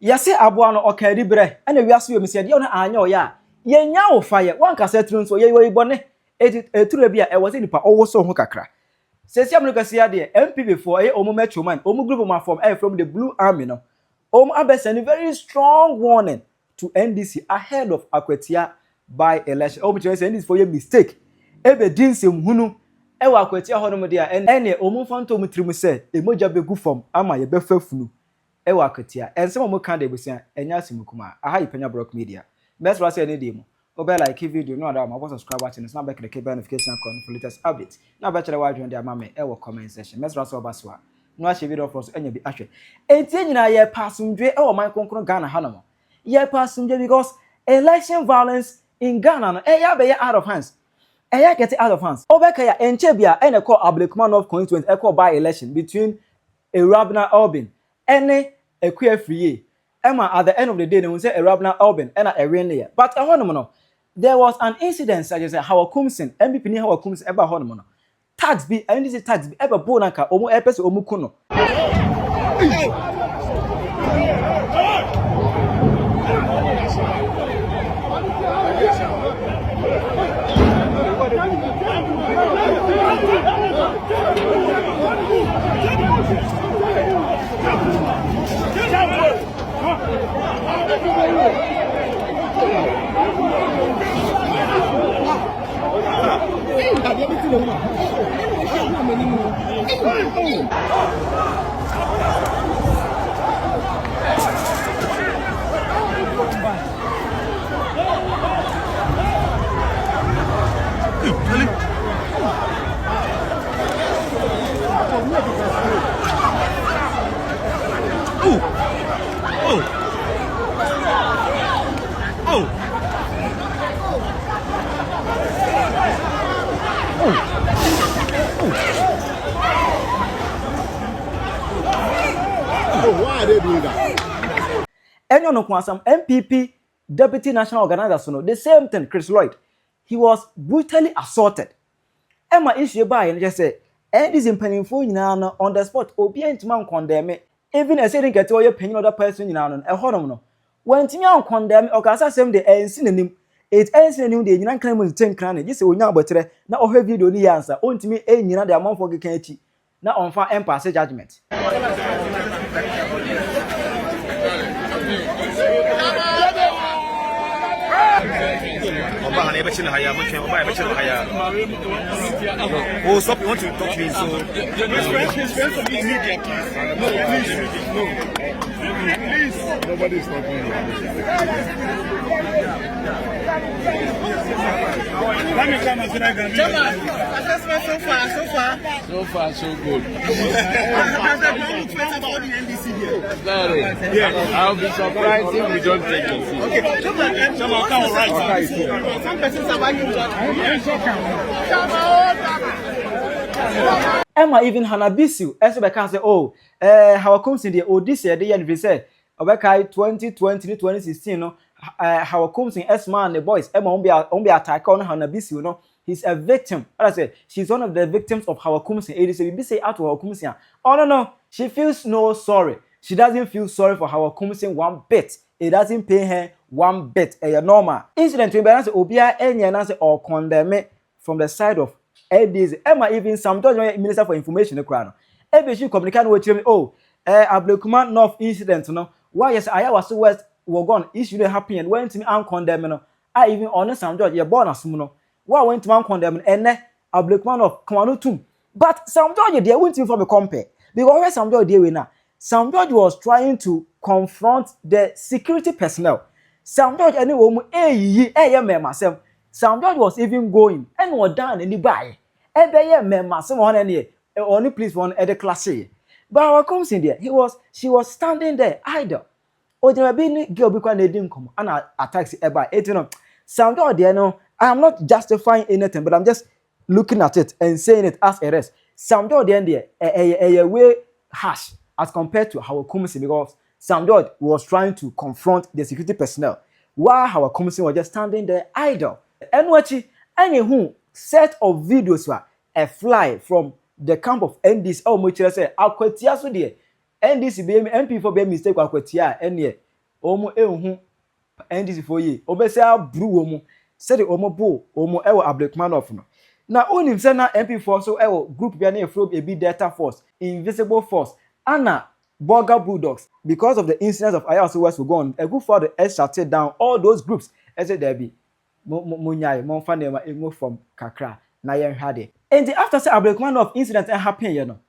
Yase aboa no okadi bre ana wiase yo mese de ona anya oya ye nya wo fa ye wan kasa tru nso ye we bone eturu bia e wose nipa owo so ho kakra sesi amno kase ade MPP for omo Macho man omo group ma form from the Blue Army no omo abesani very strong warning to NDC ahead of Akwatia by election omo chere say NDC for your mistake ebe dinsem hunu e wa Akwatia hono de a ene omo fanto mu trimu se emoja begu form ama ye befa funu ewa Akwatia ensem omo kan de busia enya simukuma aha Penyah Block Media best wa say ne dey mo obe like video no ada ma subscribe channel na back the notification icon for latest updates na ba chere wa join dey amame ewa comment section best wa say obaswa no a video for so enya bi ahwe entie nyina ye pasumdwe ewa man konkron Ghana hanamo ye pasumdwe because election violence in Ghana no ya be out of hands get out of hands obeka ya enche bia ene call Ablekuma North constituent e call by election between Erabna Albin ene Ekwe free Emma at the end of the day they will say Erabna Albin and a win but there was an incident such as how Kumsin MPP ni how Kumsin eba hono tax be and this tax be eba bonanka omo epese omo kuno Why are they doing that? Enyo no kwansam MPP Deputy National Organizer so no the same thing Chris Lloyd he was brutally assaulted. Emma issue by and just say this impanimfo nyina no on the spot obi entima condemn even a saying get oye panyin other person nyina no e honom no wantimi an condemn o ka say dem dey ensinanim it ensinanim dey nyina kan mu ten kran na say onya abotre na ohwe video ni yansa ontimi enyina dey amanfo gekan achi na onfa empase judgment. Oh, stop! You want to talk to me? So, Please, nobody is talking. let me come and see that. Assessment so far, so good. I'll be surprised if we don't take it. Okay, come right. Some persons are buying Emma even Hanabisu Esbeka say oh how comes in the this year the year say Obeka 2020 to 2016 no how comes in S-man the boys Emma on be attack on Hanabisu no he's a victim. I say she's one of the victims of how comes in ADC. We say out to how comes in. Oh no, she feels no sorry. She doesn't feel sorry for how comes in one bit. It doesn't pay her one bit. Normal incident we balance obia enya na say or condemn from the side of ADC. Emma even sometimes Minister for Information the crown. Ebe she communicate with me oh Ablekuma North incident no why yes I was west were gone issue dey happen and went to me and condemn no I even honest Sam George you born asum no why went to man condemn ene Ablekuma North come on tum but Sam George dey went to from a compare because where Sam George dey we now Sam George was trying to confront the security personnel. Sam George anyway mu ye mema Sam George was even going and was down in the buy. Ye mema some one any only please one at the class. But our comes in there, she was standing there idle. O there be girl be kwa nedim come and attacks eba. You know, Sam George there no, I'm not justifying anything, but I'm just looking at it and saying it as a rest. Sam George there a way harsh as compared to how Kumsi because Sam George was trying to confront the security personnel while our Kumsi was just standing there idle. And watching any set of videos were a fly from the camp of NDC. Oh, much say Akwatia so there. NDC be MP for be mistake Akwatia any omo ehun NDC for ye obese abru omo said the omo bo omo ewo Abdulrahman no na onim say na MP4 so ewo group bia na efro e be Delta Force Invisible Force ana Burger Bulldogs because of the incidents of Ayaso West will go on a good for the shut down all those groups as a there be munyai mon fa na emo from kakra na yen hade and after say Abdulrahman of incident happen you know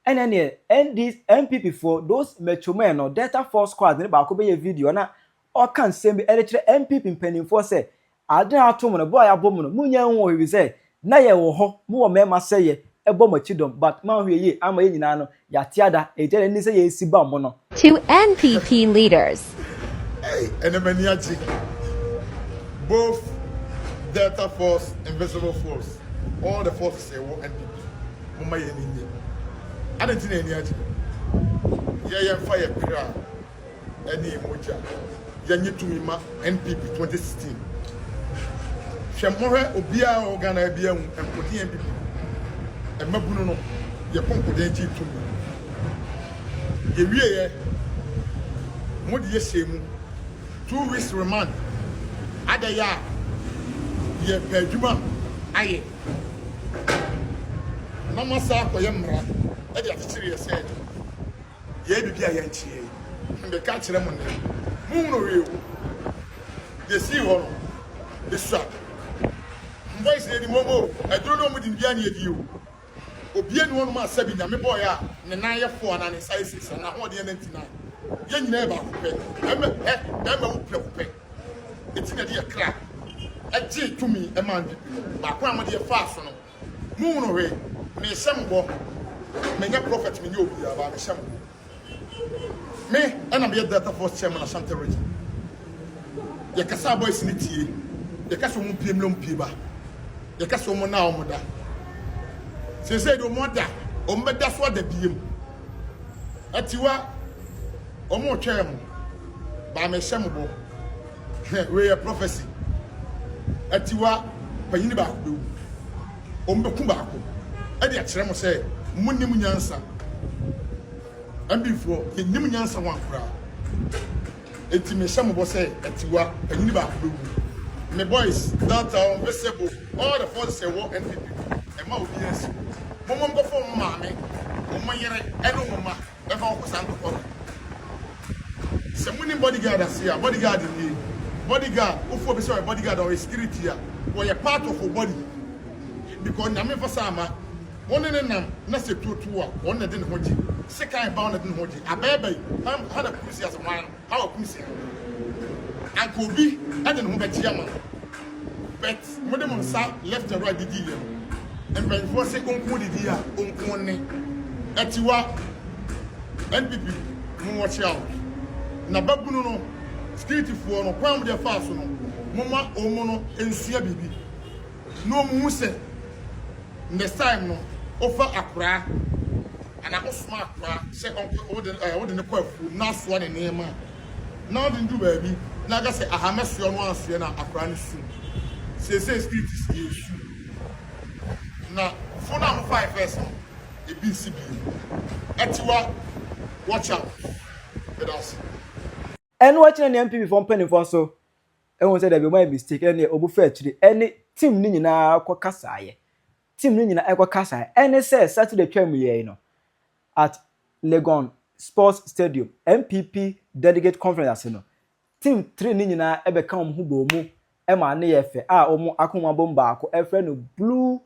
and then NPP for those metro men or Delta Force squad ne ba ko be video na o kan sem be eletre NPP mpanimfo say ade atom no boy abom no munya nwo we say na ye wo ho mu wo mema say ye ebo machidom but man hwe ye ama ye nyina no ya tiada ejere ni say ye siba mo no to NPP leaders. Hey, and the Maniachi. Both Delta Force, Invisible Force, all the forces say what NPP. Mama ye ni. I don't think any aji. Yeah, fire cry. Any moja. Yanyi to me ma NPP 2016. Shamohe obia organa ebia empoti NPP. E mabunu no ye konko den chi to me. Ye wie ye modi ye shemu 2 weeks remand. Adaya ye pejuma aye. Mama sa ko ye mra. E dey afchiri ye say ye bibia ye nchie. Mbe ka kire mo ne. Mu no we o. Ye si ho no. The strap. Voice any momo. I don't know what in Biani you. Obian one ma sabi na me boy a ne nan ye 4 na ne size 6 na ho de 99. Ye nyina ba ko pe. Em wo pe. Eti na de kra. E ji to me e man ba kwa mo de fa so no. Mu no we me sem bo. Me nya prophet me nya obi aba me sem. Me and I'm yet Delta Force chairman of Santa Region. Ye kasa boys ni tie. Ye kasa mo piem lo mpie ba. Ye kasa mo na o mo da. Se say do mo da, o me da so da biem. Atiwa o mo twem. Ba me hyem bo. We a prophecy. Atiwa panyini ba ko. O me ku ba ko. E de a kire mo say munnim nyansa. And before, he knew Yansa one crowd. It's me some of us say, Etiwa, and you back. My boys, that are invisible, all the forces say, walk and people, and my audience. Mom go for mammy, or my yere, and no mamma, ever was under. Some winning bodyguard, I see a bodyguard in me. Bodyguard, who for beside bodyguard or a security here, or a part of her body. Because Name for Sama, one in them, not a 2-2, one that didn't hold you. Second bound at Moji, a baby, had a pussy as a man, how a pussy. And could be, I didn't know Yaman. But Madame Sa left and right the deal. And when for second good idea, Uncone, Etiwa, NPP, watch out. Nababuno, security for no pound their fast, Mama Omono, and Sia Bibi. No Muse. Next time, no, offer Accra. And I was smart, say uncle, the food, not one in name. Now didn't do baby. Now I say, I have messed your one, and I cry soon. Say, street is issue. Now, for now, 5 years, a BCB. Etiwa, watch out. With us. And watching an MPP from Penny for so, everyone said that we might mistake any obufe to the any team Nina Kwakasaye. Team Nina Equakasa, and it says Saturday term, you know. At Legon Sports Stadium, MPP Delegate Conference, you know. Team 3 nyina ebe kan hu bo mu e ma na yefe omo akoma bomba ko efre no Blue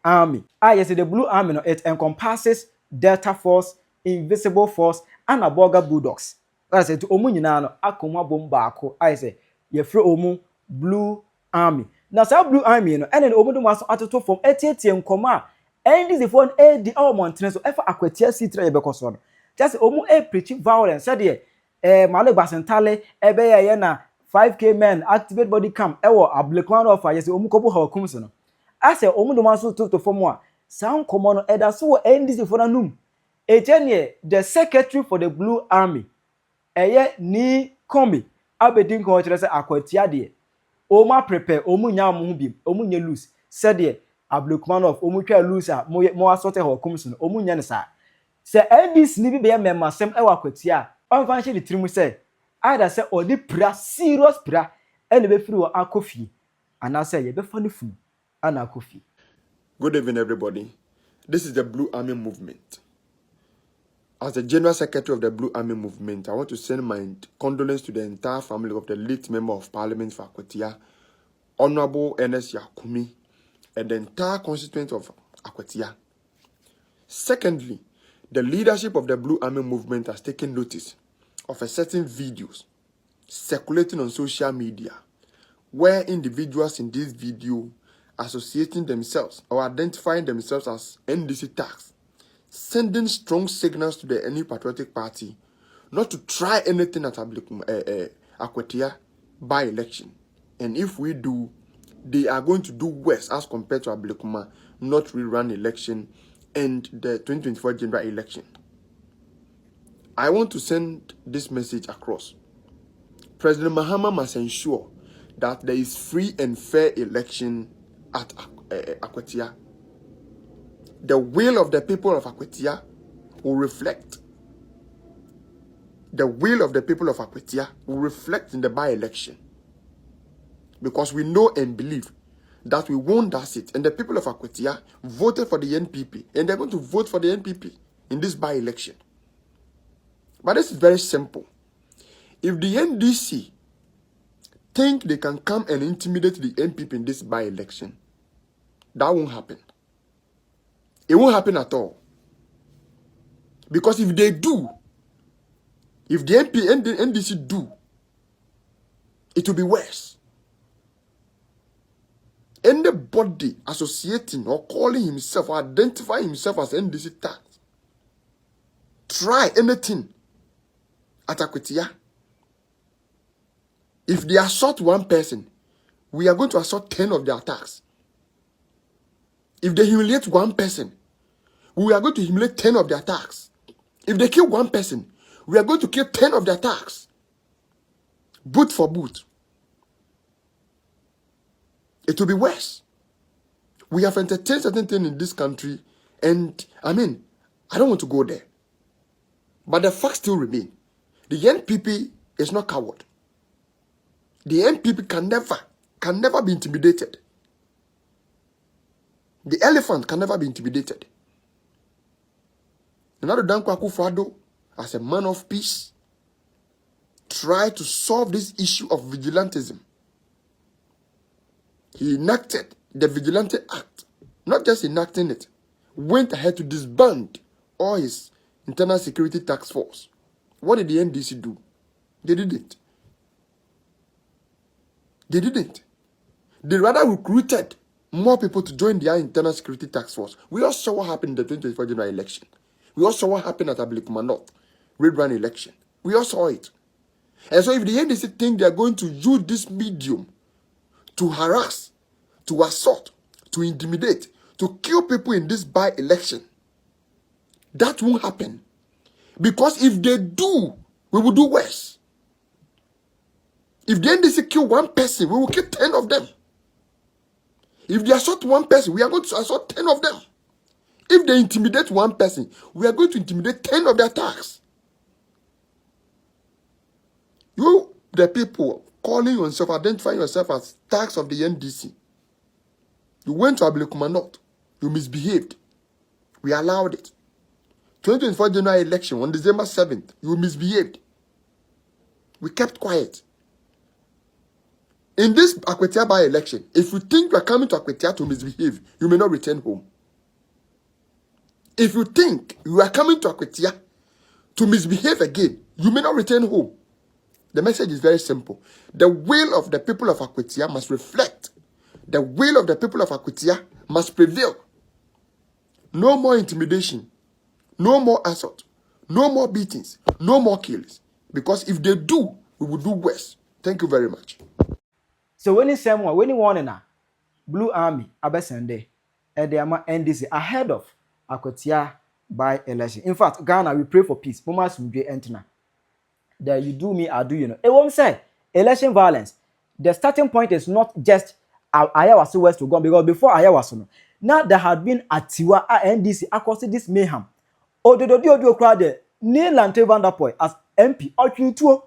Army. Yes, the Blue Army no it encompasses Delta Force, Invisible Force and a Burger Bulldogs. I say to omo nyina no akoma bomba ko say yefre omo Blue Army. Na say Blue Army no ene omo do maso atoto from etietie nkoma and this phone di mountain so efa Akwatia citra ye bekoso no just omu preach violence said ye Malik Basintale ebe ye na 5k men activate body cam ewo Abdulrahman of yes omu kobo ha okum so no ase omu do maso to form one sound common no eda so NDC for nanum ejene the secretary for the Blue Army eye ni komi abedin ko kire say Akwatia de omu prepare omu nya mo bi omu nya loose said ye Abdulrahman of omutwa loser mo asote ho komso no omunya ne sa se NDC ni bi be memma sem e wa Akwatia on fan she the trimu say either say or the pra serious pra and be free or coffee and I say you be funny food and coffee. Good evening, everybody. This is the Blue Army Movement. As the General Secretary of the Blue Army Movement, I want to send my condolences to the entire family of the late Member of Parliament for Akwatia, Honorable Ernest Yakumi, and the entire constituent of Akwatia. Secondly, the leadership of the Blue Army Movement has taken notice of a certain videos circulating on social media where individuals in this video associating themselves or identifying themselves as NDC tags, sending strong signals to the any patriotic party not to try anything at Akwatia by-election. And if we do, they are going to do worse as compared to Ablekuma not rerun election and the 2024 general election. I want to send this message across. President Mahama must ensure that there is free and fair election at Akwatia. The will of the people of Akwatia will reflect. The will of the people of Akwatia will reflect in the by-election. Because we know and believe that we won that seat. And the people of Akwatia voted for the NPP. And they're going to vote for the NPP in this by-election. But this is very simple. If the NDC think they can come and intimidate the NPP in this by-election, that won't happen. It won't happen at all. Because if they do, if the NP and the NDC do, it will be worse. Anybody associating or calling himself or identifying himself as NDC tag, try anything at Akwatia. If they assault one person, we are going to assault 10 of their attacks. If they humiliate one person, we are going to humiliate 10 of their attacks. If they kill one person, we are going to kill 10 of their attacks. Boot for boot. It will be worse. We have entertained certain things in this country, and I don't want to go there. But the facts still remain. The NPP is not coward. The NPP can never be intimidated. The elephant can never be intimidated. Another Dankwa Akufo-Addo, as a man of peace, tried to solve this issue of vigilantism. He enacted the Vigilante Act, not just enacting it, went ahead to disband all his internal security task force. What did the NDC do? They didn't. They didn't. They rather recruited more people to join their internal security task force. We all saw what happened in the 2024 general election. We all saw what happened at Ablekuma North rerun election. We all saw it. And so if the NDC think they are going to use this medium to harass, to assault, to intimidate, to kill people in this by-election, that won't happen. Because if they do, we will do worse. If the NDC kill one person, we will kill 10 of them. If they assault one person, we are going to assault 10 of them. If they intimidate one person, we are going to intimidate 10 of their attacks. You, the people, calling yourself, identifying yourself as tags of the NDC. You went to Ablekuma North. You misbehaved. We allowed it. 2024 general election on December 7th, you misbehaved. We kept quiet. In this Akwatia by-election, if you think you are coming to Akwatia to misbehave, you may not return home. If you think you are coming to Akwatia to misbehave again, you may not return home. The message is very simple. The will of the people of Akwatia must reflect. The will of the people of Akwatia must prevail. No more intimidation. No more assault. No more beatings. No more kills. Because if they do, we will do worse. Thank you very much. So when it's someone, when you want na Blue Army abesende edema NDC ahead of Akwatia by election. In fact, Ghana, we pray for peace. Mama sumdwe entina. That you do me, I do you know. It won't say election violence. The starting point is not just Ayawaso West to go because before Ayawaso, now there had been Atiwa NDC across this mayhem. Oh, the crowd there, Neil Lante Vanderpoy as MP or two.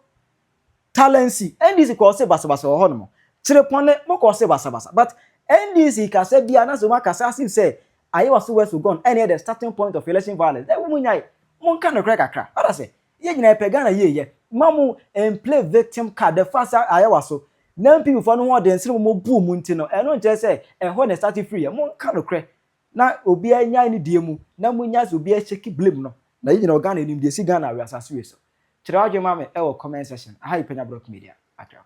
talency NDC ko se basa ho no kire pone mo ko se basa but NDC ka se bia na so ma ka sa say ayewa so west gone any the starting point of election violence e wo nyai mon ka no kra kakra ada say ye nyina pega na ye mamu and play victim card the first ayewa so nan people for no ho den sire mo bu mu nti no e no nje say e ho na start free mon ka no kra na obi anya ni die mu na mo nya so obi a check blame no na ye nyina organ enim de si Ghana we asase we so kire adwe ma me e wo comment section aha Penyah Media atra